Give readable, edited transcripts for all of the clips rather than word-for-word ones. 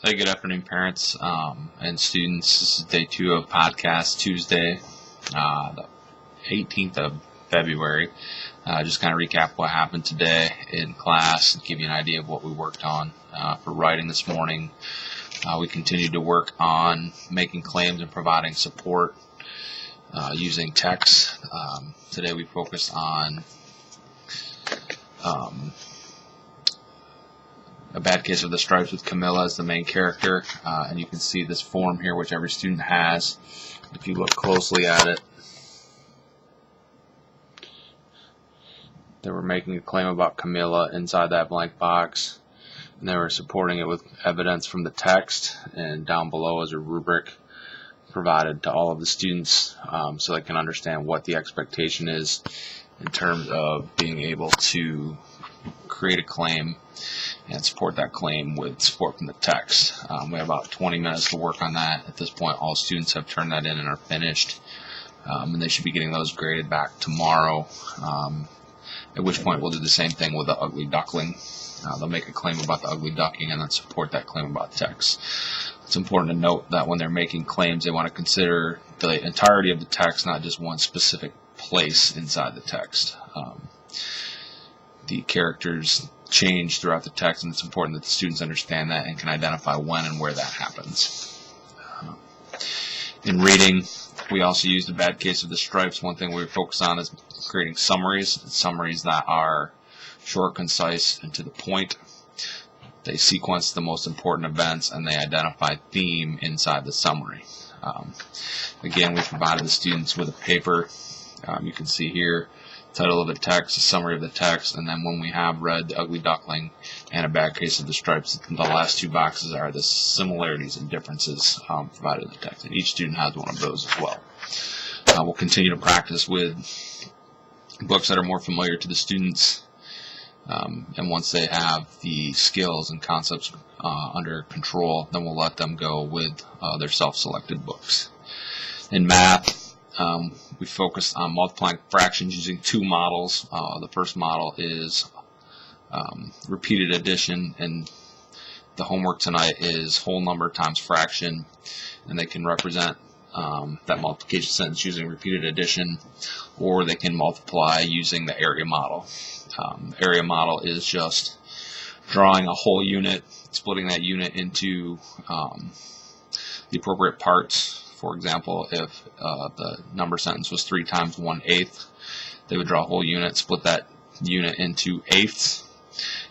Hey, good afternoon, parents and students. This is day 2 of podcast Tuesday, the 18th of February. Just kind of recap what happened today in class and give you an idea of what we worked on for writing this morning. We continued to work on making claims and providing support using text. Today we focused on A Bad Case of the Stripes with Camilla as the main character, and you can see this form here which every student has. If you look closely at it, they were making a claim about Camilla inside that blank box, and they were supporting it with evidence from the text, and down below is a rubric provided to all of the students so they can understand what the expectation is in terms of being able to create a claim and support that claim with support from the text. We have about 20 minutes to work on that. At this point, all students have turned that in and are finished, and they should be getting those graded back tomorrow, at which point we'll do the same thing with the ugly duckling. They'll make a claim about the ugly duckling and then support that claim about text. It's important to note that when they're making claims, they want to consider the entirety of the text, not just one specific place inside the text. The characters change throughout the text, and it's important that the students understand that and can identify when and where that happens. In reading, we also used A Bad Case of the Stripes. One thing we focus on is creating summaries that are short, concise, and to the point. They sequence the most important events, and they identify theme inside the summary. Again, we provided the students with a paper. You can see here, title of the text, a summary of the text, and then when we have read The Ugly Duckling and A Bad Case of the Stripes, the last two boxes are the similarities and differences provided in the text, and each student has one of those as well. We'll continue to practice with books that are more familiar to the students, and once they have the skills and concepts under control, then we'll let them go with their self-selected books. In math, we focused on multiplying fractions using two models. The first model is repeated addition, and the homework tonight is whole number times fraction, and they can represent that multiplication sentence using repeated addition, or they can multiply using the area model. The area model is just drawing a whole unit, splitting that unit into the appropriate parts. For example, if the number sentence was 3 times 1/8, they would draw a whole unit, split that unit into eighths,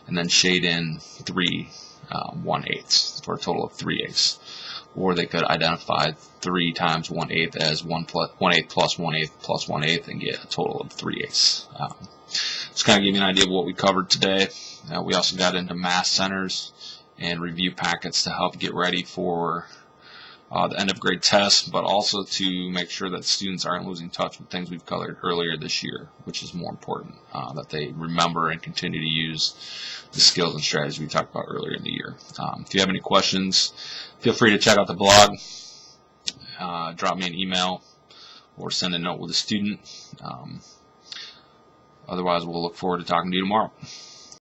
and then shade in 3 1/8 for a total of 3/8. Or they could identify 3 times 1/8 as 1/8 plus 1/8 plus 1/8 and get a total of 3/8. Just kind of give you an idea of what we covered today. We also got into math centers and review packets to help get ready for the end of grade tests, but also to make sure that students aren't losing touch with things we've covered earlier this year, which is more important, that they remember and continue to use the skills and strategies we talked about earlier in the year. If you have any questions, feel free to check out the blog, drop me an email, or send a note with a student. Otherwise, we'll look forward to talking to you tomorrow.